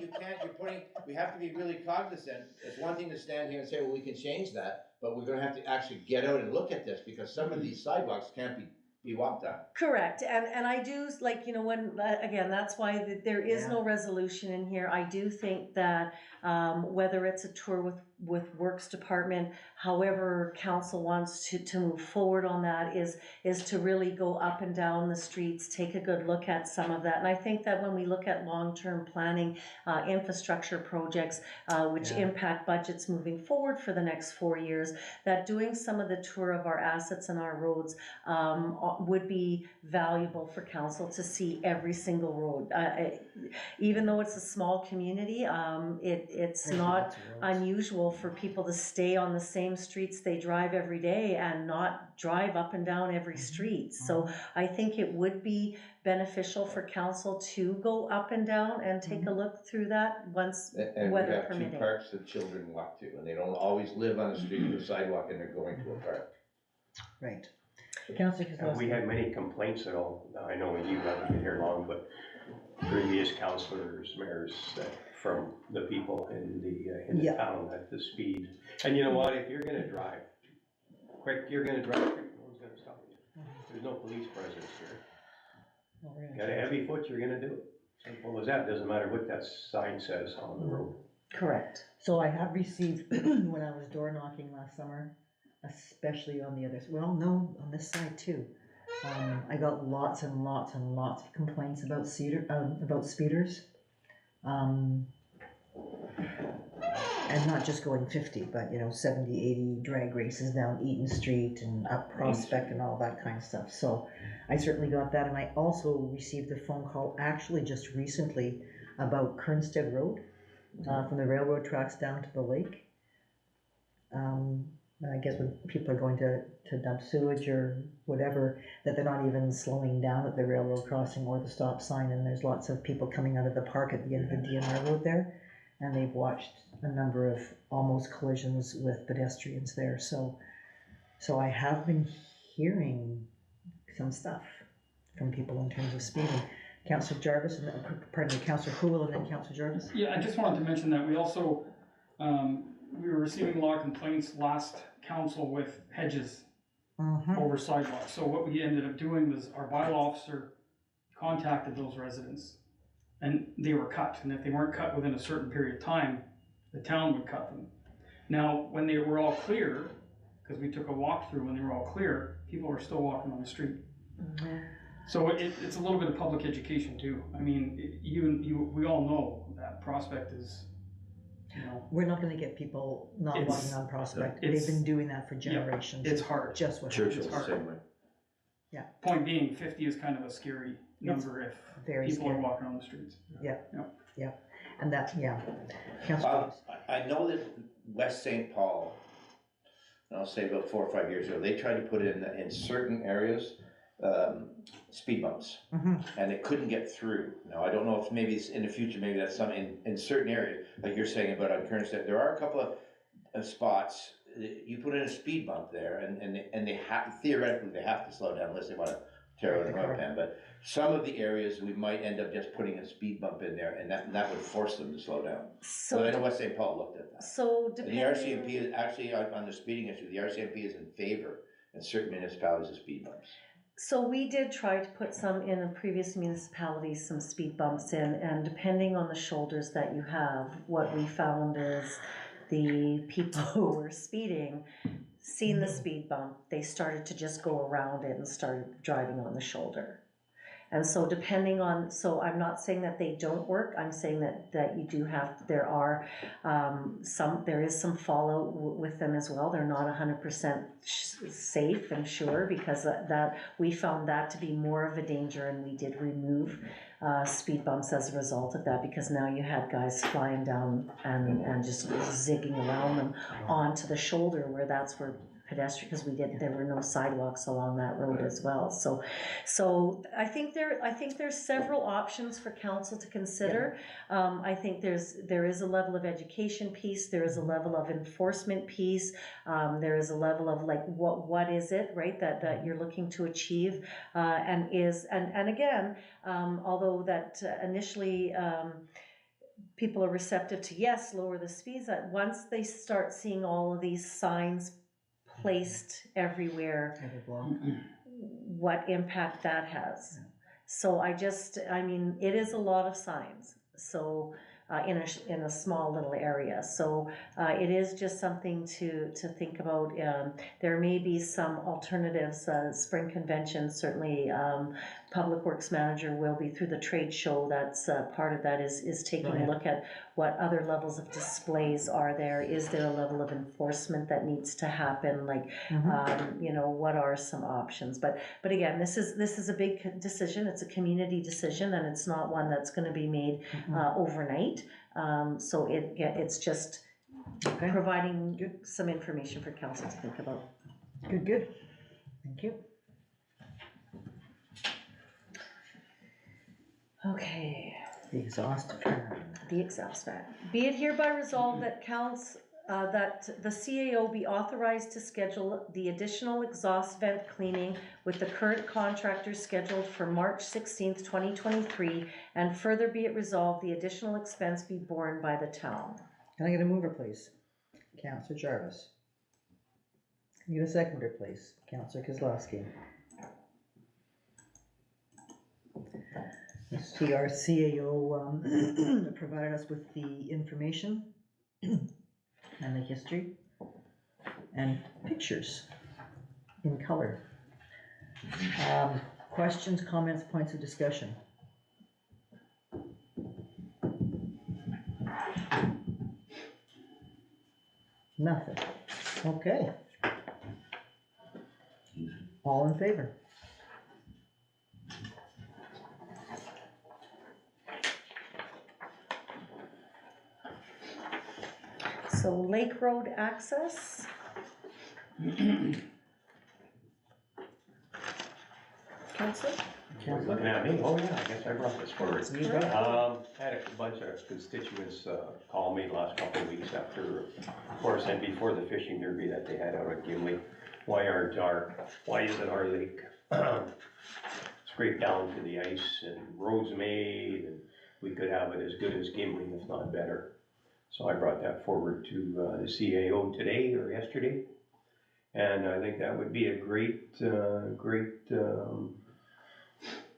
we have to be really cognizant. It's one thing to stand here and say, well, we can change that, but we're gonna have to actually get out and look at this, because some of these sidewalks can't be walked on. Correct, and I do, when, again, that's why there is no resolution in here. I do think that whether it's a tour with Works Department, however council wants to move forward on that is to really go up and down the streets, take a good look at some of that. And I think that when we look at long-term planning, infrastructure projects, which Yeah. impact budgets moving forward for the next 4 years, that doing some of the tour of our assets and our roads would be valuable for council to see every single road. Even though it's a small community, it's There's not lots of roads. unusual for people to stay on the same streets they drive every day and not drive up and down every street. So I think it would be beneficial for council to go up and down and take a look through that once And we weather have 2 permitting. parks that children walk to, and they don't always live on the street or the sidewalk, and they're going to a park. Right. Councillor And we Kozlowski. had many complaints at all, I know you haven't been here long, but previous councillors, mayors, from the people in the Yeah. town at the speed. And you know what, if you're gonna drive quick, you're gonna drive quick, no one's gonna stop you. There's no police presence here. Well, we're gonna Got a heavy foot, you're gonna do it. Simple as that, doesn't matter what that sign says on the road. Correct. So I have received, when I was door knocking last summer, especially on the other, well, no, on this side too. I got lots and lots and lots of complaints about speeders. And not just going 50, but 70, 80 drag races down Eaton Street and up Prospect and all that kind of stuff. So I certainly got that, and I also received a phone call actually just recently about Kernstead Road, from the railroad tracks down to the lake. I guess when people are going to dump sewage or whatever, that they're not even slowing down at the railroad crossing or the stop sign, and there's lots of people coming out of the park at the end of the DNR road there, and they've watched a number of almost collisions with pedestrians there. So I have been hearing some stuff from people in terms of speeding. Councillor Jarvis, and pardon me, Councillor Cool, and then Councillor Jarvis. Yeah, I just wanted to mention that we also, we were receiving a lot of complaints last council with hedges over sidewalks. So what we ended up doing was our bylaw officer contacted those residents and they were cut. And if they weren't cut within a certain period of time, the town would cut them. Now, when they were all clear, because we took a walkthrough when they were all clear, people were still walking on the street. So it's a little bit of public education too. I mean, we all know that Prospect is, We're not gonna get people not It's- walking on Prospect. it's- They've been doing that for generations. it's hard. Just what Churchill's hard. the same way. Point being, 50 is kind of a scary number if very people are scary. walking on the streets. And that, Councillor. I know that West St. Paul, I'll say about 4 or 5 years ago, they tried to put in certain areas, speed bumps, and they couldn't get through. Now, I don't know if maybe it's in the future, maybe that's something in certain areas, like you're saying about on Kernstead, there are a couple of spots, you put in a speed bump there, and they have, theoretically, they have to slow down unless they wanna tear out an oil pan, but some of the areas, we might end up just putting a speed bump in there, and that would force them to slow down. So I know West St. Paul looked at that. So And depending. the RCMP is actually, on the speeding issue, the RCMP is in favor in certain municipalities of speed bumps. So we did try to put some in previous municipalities, some speed bumps in, and depending on the shoulders that you have, what we found is the people who were speeding, seen the speed bump, they started to just go around it and started driving on the shoulder. And so depending on, so I'm not saying that they don't work, I'm saying that you do have, there are there is some fallout with them as well. They're not 100% safe and sure, because that we found that to be more of a danger, and we did remove speed bumps as a result of that, because now you had guys flying down and just zigging around them onto the shoulder, where that's where pedestrian, because there were no sidewalks along that road as well. So I think there's several options for council to consider. I think there is a level of education piece, there is a level of enforcement piece, there is a level of like what is it, right, that you're looking to achieve, and again, although that initially people are receptive to yes, lower the speeds, that once they start seeing all of these signs placed everywhere, Every block. what impact that has. So I mean, it is a lot of signs. So in a small little area. So it is just something to think about. There may be some alternatives. Spring convention, certainly Public Works Manager will be through the trade show. That's part of that is taking a look at what other levels of displays are there. Is there a level of enforcement that needs to happen? Like, you know, what are some options? But again, this is a big decision. It's a community decision, and it's not one that's going to be made overnight. So it's just providing some information for council to think about. Good. Thank you. Okay. The exhaust fan. The exhaust fan. Be it hereby resolved that that the CAO be authorized to schedule the additional exhaust vent cleaning with the current contractor scheduled for March 16th, 2023, and further be it resolved the additional expense be borne by the town. Can I get a mover, please? Councillor Jarvis. Can I get a seconder, please? Councillor Kozlowski. See, our CAO provided us with the information and the history and pictures in color. Questions, comments, points of discussion? Nothing. Okay. All in favor? So Lake Road access. Councillor? Looking at me, oh yeah, I guess I brought this forward. You got it. Had a bunch of constituents call me the last couple of weeks after, of course, and before the fishing derby that they had out at Gimli. Why isn't our lake scraped down to the ice and roads made, and we could have it as good as Gimli, if not better. So I brought that forward to the CAO today or yesterday, and I think that would be a great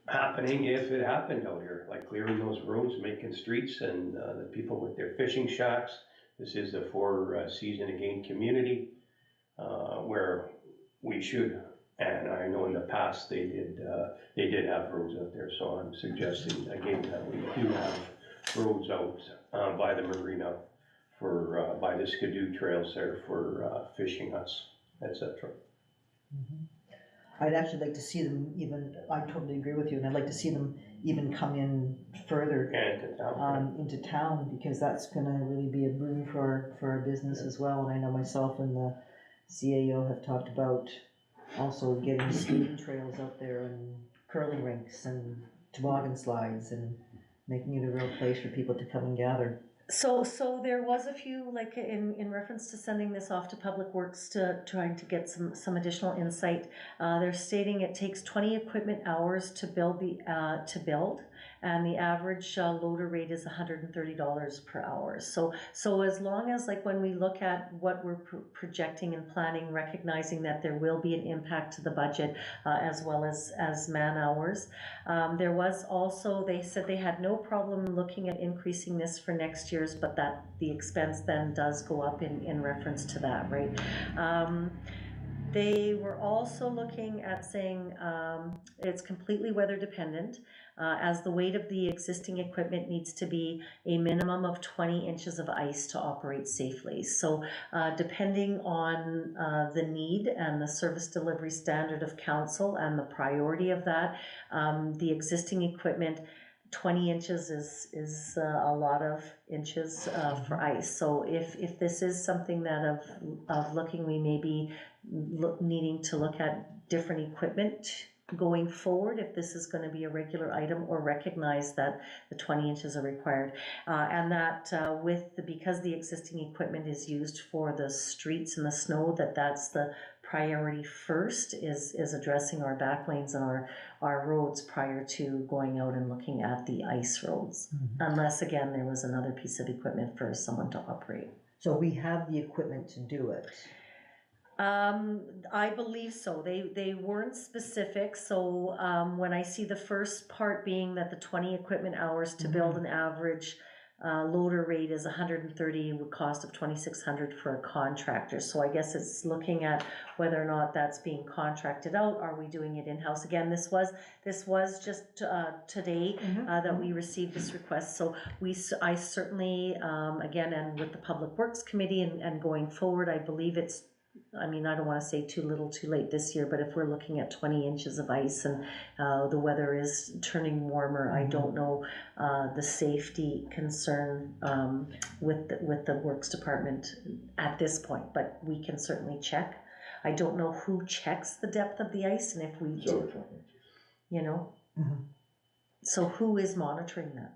happening if it happened out here, like clearing those roads, making streets, and the people with their fishing shacks. This is a four-season again community where we should, and I know in the past they did have roads out there, so I'm suggesting again that we do have roads out by the marina for by the Skidoo trails there for fishing huts, etc. I'd actually like to see them even, I totally agree with you, and I'd like to see them even come in further into town, because that's gonna really be a boon for our business as well. And I know myself and the CAO have talked about also getting skating trails out there and curling rinks and toboggan slides and making it a real place for people to come and gather. So there was a few, like in reference to sending this off to Public Works to trying to get some additional insight. They're stating it takes 20 equipment hours to build and the average loader rate is $130 per hour. So as long as, like, when we look at what we're projecting and planning, recognizing that there will be an impact to the budget as well as man hours. There was also, they said they had no problem looking at increasing this for next year's, but that the expense then does go up in reference to that, right? They were also looking at saying it's completely weather dependent, as the weight of the existing equipment needs to be a minimum of 20 inches of ice to operate safely. So depending on the need and the service delivery standard of council and the priority of that, the existing equipment, 20 inches is a lot of inches for ice. So if this is something that of looking, we may be needing to look at different equipment going forward, if this is going to be a regular item, or recognize that the 20 inches are required, and that because the existing equipment is used for the streets and the snow, that's the priority first, is addressing our back lanes and our roads prior to going out and looking at the ice roads, unless again there was another piece of equipment for someone to operate. So we have the equipment to do it. I believe so. They weren't specific. So when I see the first part being that the 20 equipment hours to build an average loader rate is 130, with cost of 2,600 for a contractor. So I guess it's looking at whether or not that's being contracted out. Are we doing it in-house? Again, this was just today that we received this request. So I certainly, again, and with the Public Works Committee and going forward, I believe it's, I mean, I don't want to say too little too late this year, but if we're looking at 20 inches of ice and the weather is turning warmer, I don't know the safety concern with the Works Department at this point, but we can certainly check. I don't know who checks the depth of the ice, and if we So do, we're talking. you know. Mhm. So who is monitoring that?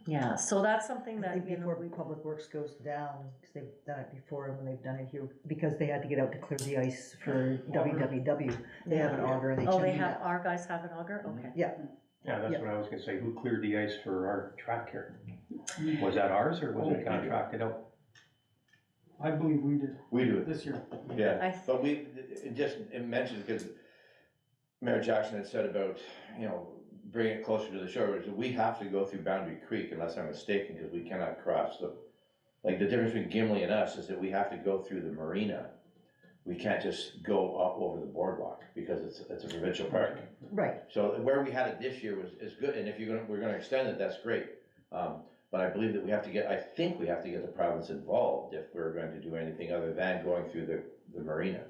Yeah, so that's something I that, think you know, before Public Works goes down, because they've done it before when they've done it here, because they had to get out to clear the ice for WWW. They have an auger and they oh, check they it have, out. our guys have an auger? Okay. Yeah, that's Yeah. what I was gonna say, who cleared the ice for our track here? Was that ours, or was it contracted out? I believe we did We do it, this year. yeah, but it mentioned, because Mayor Jackson had said about, you know, bringing it closer to the shore, is that we have to go through Boundary Creek unless I'm mistaken, because we cannot cross like the difference between Gimli and us is that we have to go through the marina. We can't just go up over the boardwalk because it's a provincial park. Right, So where we had it this year is good, and if we're gonna extend it, that's great. But I believe that I think we have to get the province involved if we're going to do anything other than going through the marina.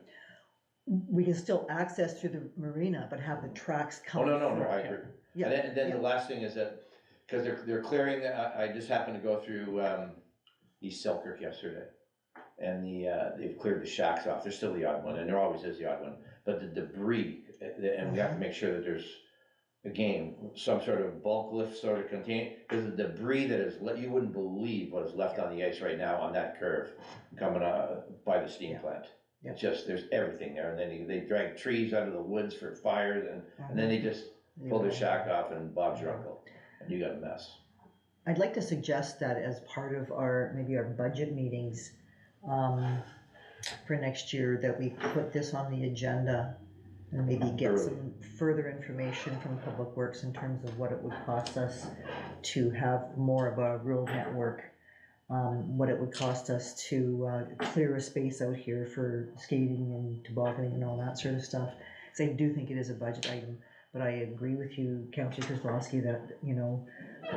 we can still access through the marina, but have the tracks Oh, come. no, I agree. Yeah, And then yeah. the last thing is that, because they're clearing, I just happened to go through, East Selkirk yesterday. And they've cleared the shacks off, there's still the odd one, and there always is the odd one, but the debris, and we have to make sure that there's, again, some sort of bulk lift sort of contain, because the debris that is, you wouldn't believe what is left on the ice right now on that curve coming by the steam plant. Yeah. It's just, there's everything there, and then they drag trees out of the woods for fires, and then they just pull their shack off and Bob's your uncle, and you got a mess. I'd like to suggest that as part of maybe our budget meetings, for next year, that we put this on the agenda and maybe get some further information from Public Works in terms of what it would cost us to have more of a road network, what it would cost us to clear a space out here for skating and tobogganing and all that sort of stuff. Because I do think it is a budget item, but I agree with you, Councillor Kozlowski, that, you know,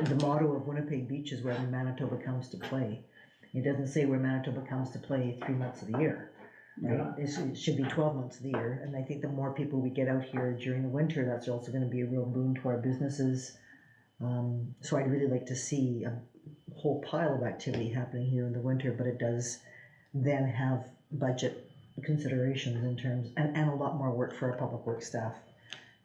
the motto of Winnipeg Beach is where Manitoba comes to play. It doesn't say where Manitoba comes to play 3 months of the year. Right? It should be 12 months of the year, and I think the more people we get out here during the winter, that's also going to be a real boon to our businesses. So I'd really like to see a whole pile of activity happening here in the winter, but it does then have budget considerations in terms, and a lot more work for our public works staff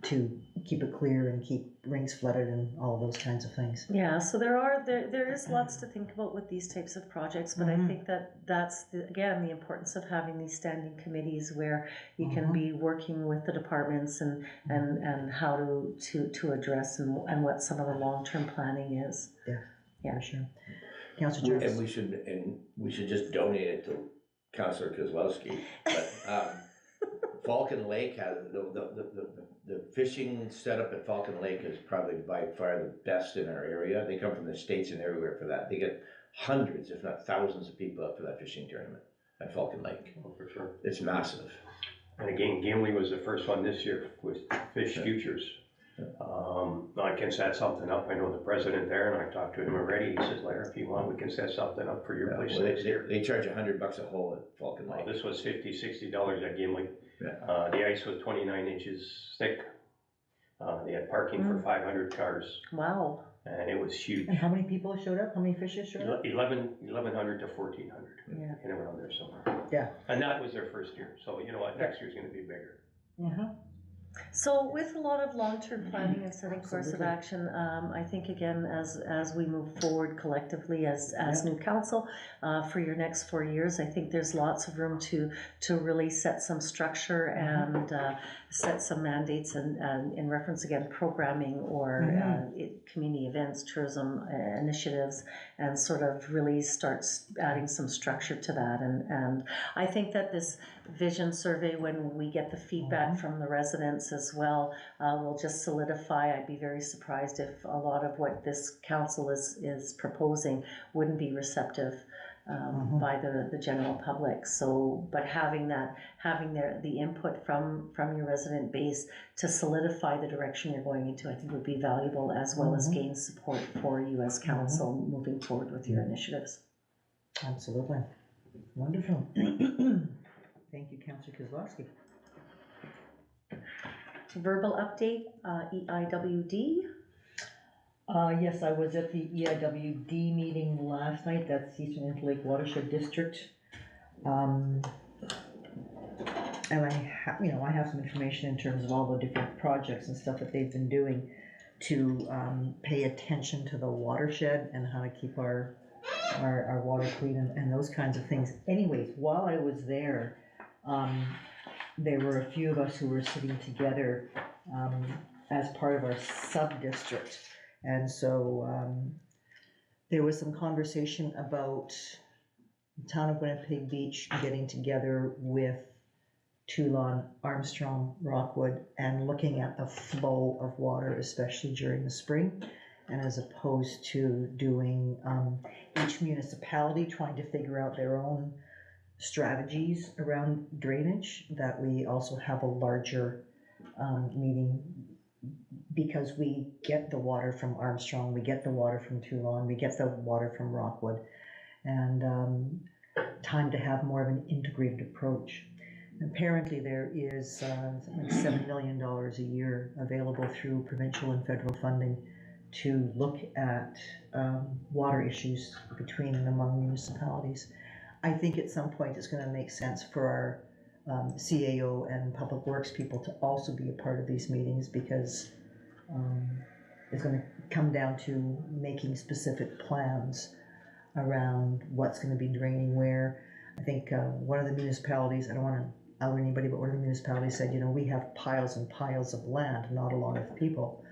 to keep it clear and keep rings flooded and all of those kinds of things. Yeah, so there is lots to think about with these types of projects, but I think that's again the importance of having these standing committees where you can be working with the departments and how to address and what some of the long-term planning is. Yeah, For sure. Councillor Jarvis. And we should just donate it to Councillor Kozlowski, but, Falcon Lake has, the fishing setup at Falcon Lake is probably by far the best in our area. They come from the States and everywhere for that. They get hundreds, if not thousands of people up for that fishing tournament at Falcon Lake. Oh, for sure. It's massive. And again, Gimli was the first one this year with Fish Futures. I can set something up. I know the president there, and I talked to him already. He says, Larry, if you want, we can set something up for your place Well, next year. they charge $100 a hole at Falcon Lake. This was $50-$60 at Gimli. Yeah. The ice was 29 inches thick. They had parking for 500 cars, wow. and it was huge. And how many people showed up? How many fishes showed up? 1,100 to 1,400, Yeah. in around there somewhere. Yeah. And that was their first year, so you know what, next year's gonna be bigger. So with a lot of long-term planning and setting course of Absolutely. action, I think again, as we move forward collectively as new council, for your next 4 years, I think there's lots of room to really set some structure set some mandates and in reference again, programming or community events, tourism initiatives, and sort of really starts adding some structure to that. And I think that this vision survey, when we get the feedback from the residents as well, will just solidify. I'd be very surprised if a lot of what this council is proposing wouldn't be receptive by the general public. So, but having the input from your resident base to solidify the direction you're going into, I think would be valuable, as well as gain support for you as council moving forward with your initiatives. Absolutely. Wonderful. Thank you, Councillor Kozlowski. Verbal update, EIWD. Yes, I was at the EIWD meeting last night. That's Eastern Interlake Watershed District. And I have some information in terms of all the different projects and stuff that they've been doing to pay attention to the watershed and how to keep our water clean and those kinds of things. Anyways, while I was there, there were a few of us who were sitting together as part of our sub-district. And so there was some conversation about the town of Winnipeg Beach getting together with Toulon, Armstrong, Rockwood, and looking at the flow of water, especially during the spring, and as opposed to doing each municipality trying to figure out their own strategies around drainage, that we also have a larger meeting, because we get the water from Armstrong, we get the water from Toulon, we get the water from Rockwood, and time to have more of an integrated approach. Apparently there is something like $7 million a year available through provincial and federal funding to look at water issues between and among municipalities. I think at some point it's going to make sense for our CAO and Public Works people to also be a part of these meetings, because it's going to come down to making specific plans around what's going to be draining where. I think one of the municipalities, I don't want to out anybody, but one of the municipalities said, we have piles and piles of land, not a lot of people.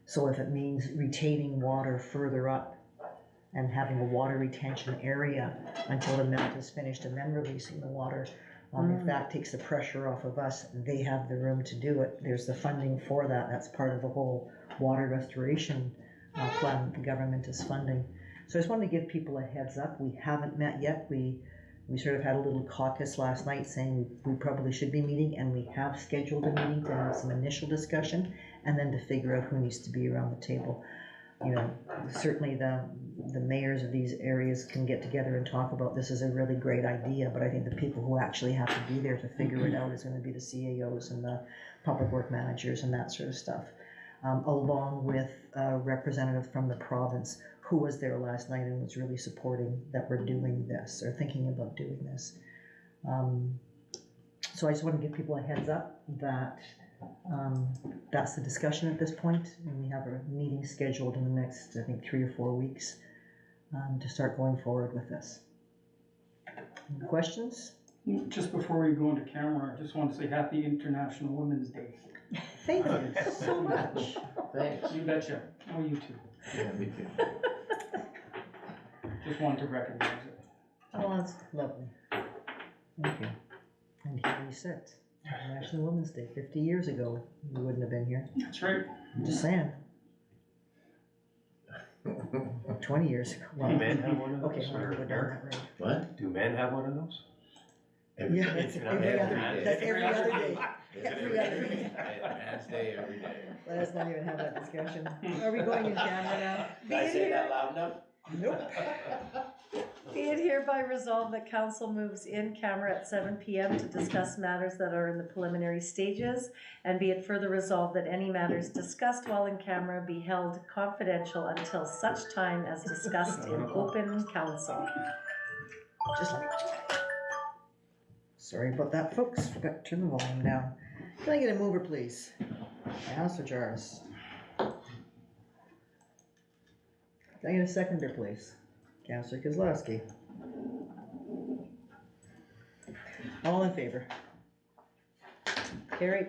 So if it means retaining water further up and having a water retention area until the melt is finished and then releasing the water, if that takes the pressure off of us, they have the room to do it. There's the funding for that. That's part of the whole water restoration plan that the government is funding. So I just wanted to give people a heads up. We haven't met yet. We sort of had a little caucus last night saying we probably should be meeting, and we have scheduled a meeting to have some initial discussion and then to figure out who needs to be around the table. Certainly the mayors of these areas can get together and talk about this is a really great idea, but I think the people who actually have to be there to figure it out is going to be the CAOs and the public work managers and that sort of stuff, along with a representative from the province who was there last night and was really supporting that we're doing this or thinking about doing this. So I just want to give people a heads up that that's the discussion at this point, and we have a meeting scheduled in the next, I think, 3 or 4 weeks to start going forward with this. Any questions? Just before we go into camera, I just want to say Happy International Women's Day. Thank you so much. Thanks. You betcha. Oh, you too. Yeah, me too. Just wanted to recognize it. Oh, that's lovely. Thank you. And here we sit. National Women's Day, 50 years ago, we wouldn't have been here. That's right. Just saying. 20 years ago. Do men have one of those? Okay, I'm gonna go down that road. What? Do men have one of those? Every Yeah, day. that's every other, that's every other day. It's every other day. Man's Day every day. Let us not even have that discussion. Are we going in camera now? Did I say that loud enough? Nope. Be it hereby resolved that council moves in camera at 7 p.m. to discuss matters that are in the preliminary stages, and be it further resolved that any matters discussed while in camera be held confidential until such time as discussed in open council. Just like. Sorry about that, folks. Forgot to turn the volume down. Can I get a mover, please? Councilor Jarvis. Can I get a seconder, please? Councilor Kozlowski. All in favor? Carried.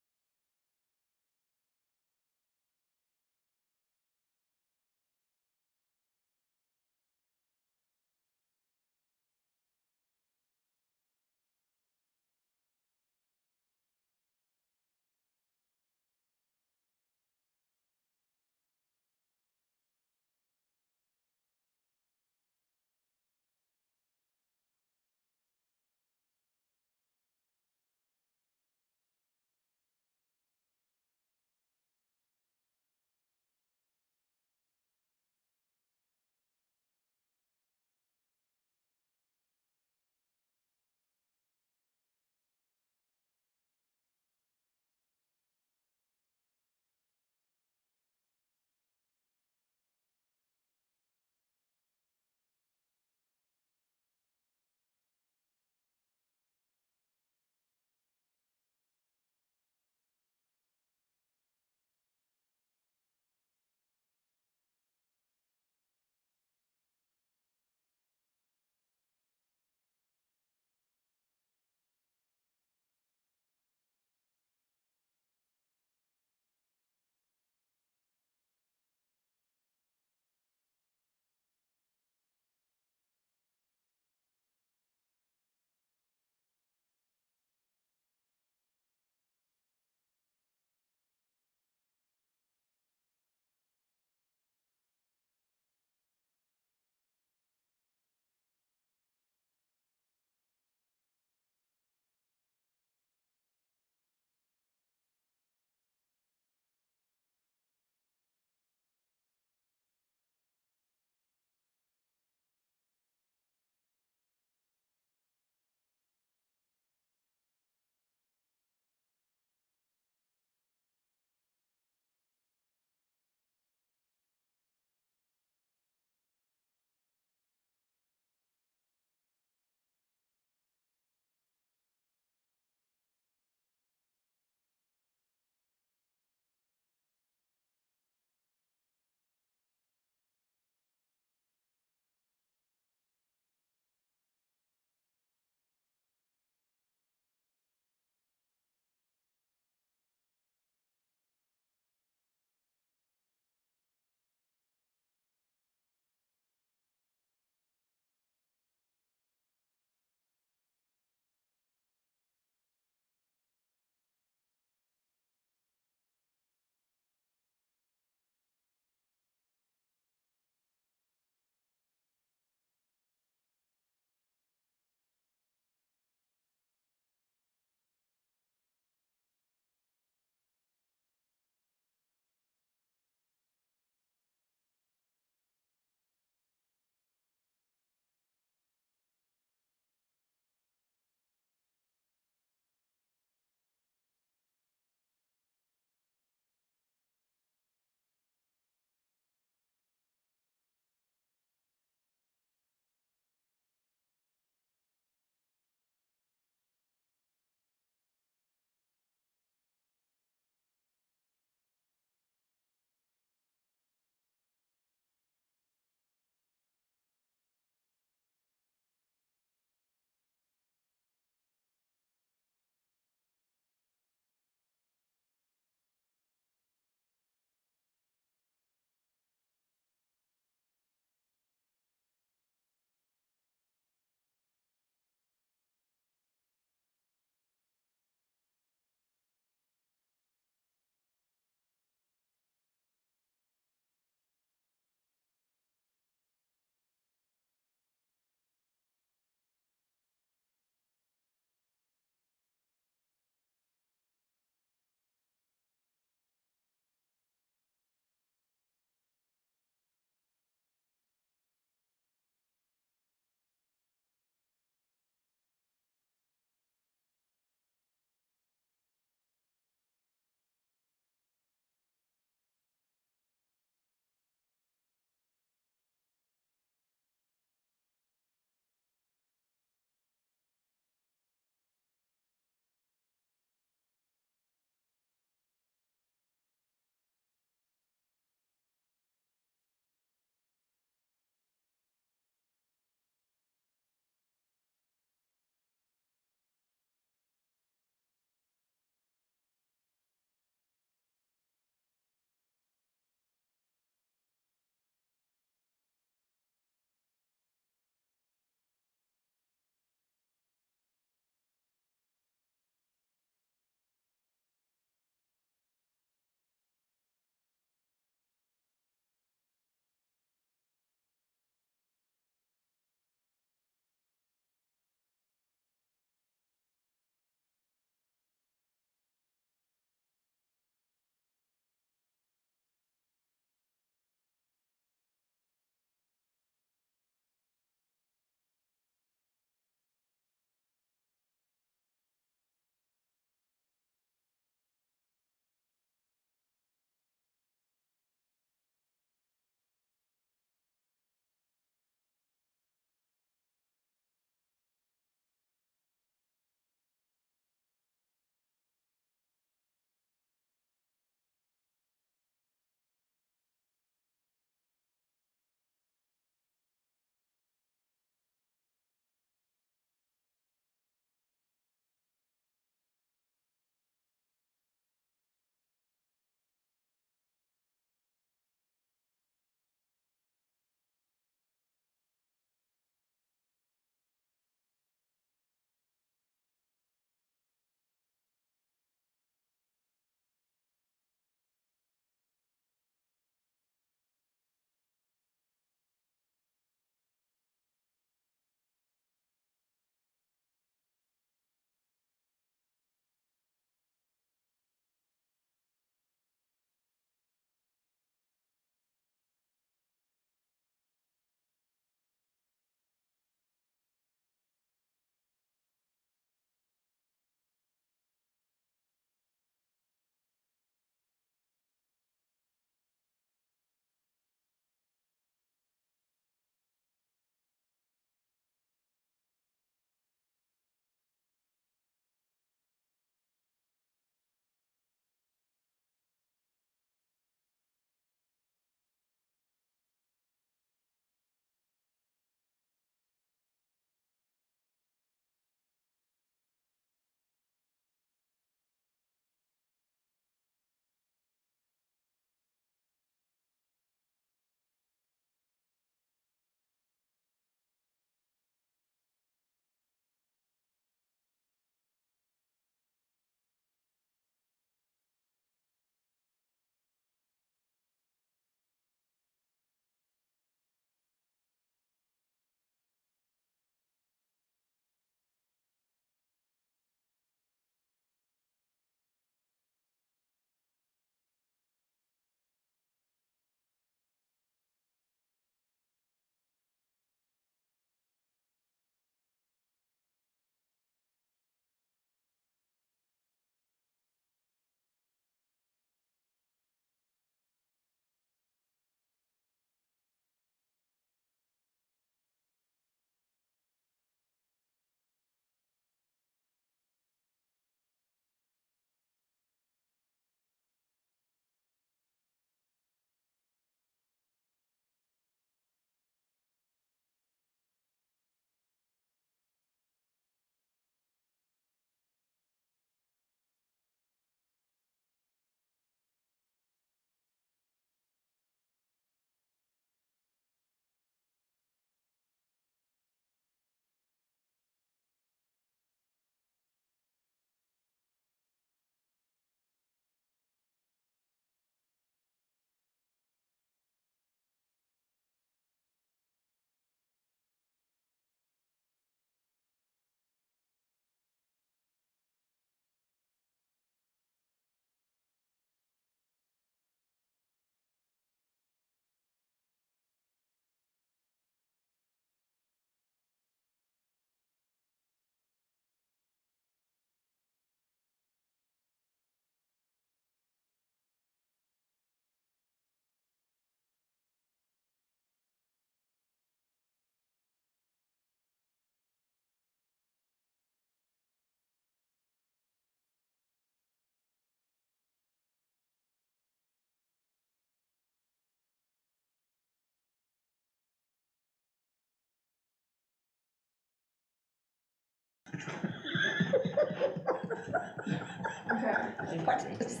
Okay, What is?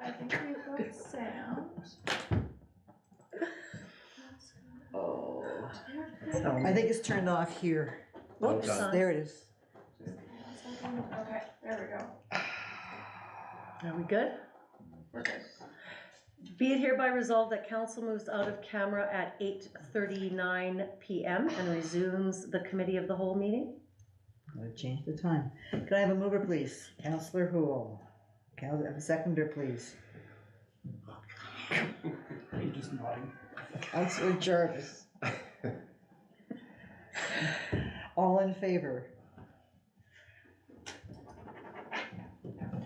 I think we've got sound. Oh. So, I think it's turned off here. Whoops, Okay. there it is. Okay, there we go. are we good? We're good. Be it hereby resolved that council moves out of camera at 8:39 PM and resumes the committee of the whole meeting. I'm gonna change the time. Can I have a mover, please? Counselor Hool. Can I have a seconder, please? You're just nodding. Counselor Jarvis. All in favor?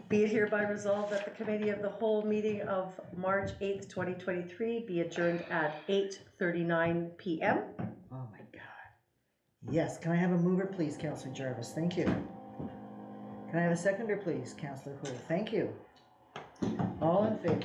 Be it hereby resolved that the committee of the whole meeting of March 8th, 2023 be adjourned at 8:39 PM. Oh my God. Yes, can I have a mover, please, Counselor Jarvis? Thank you. Can I have a seconder, please, Counselor Hool? Thank you. All in favor?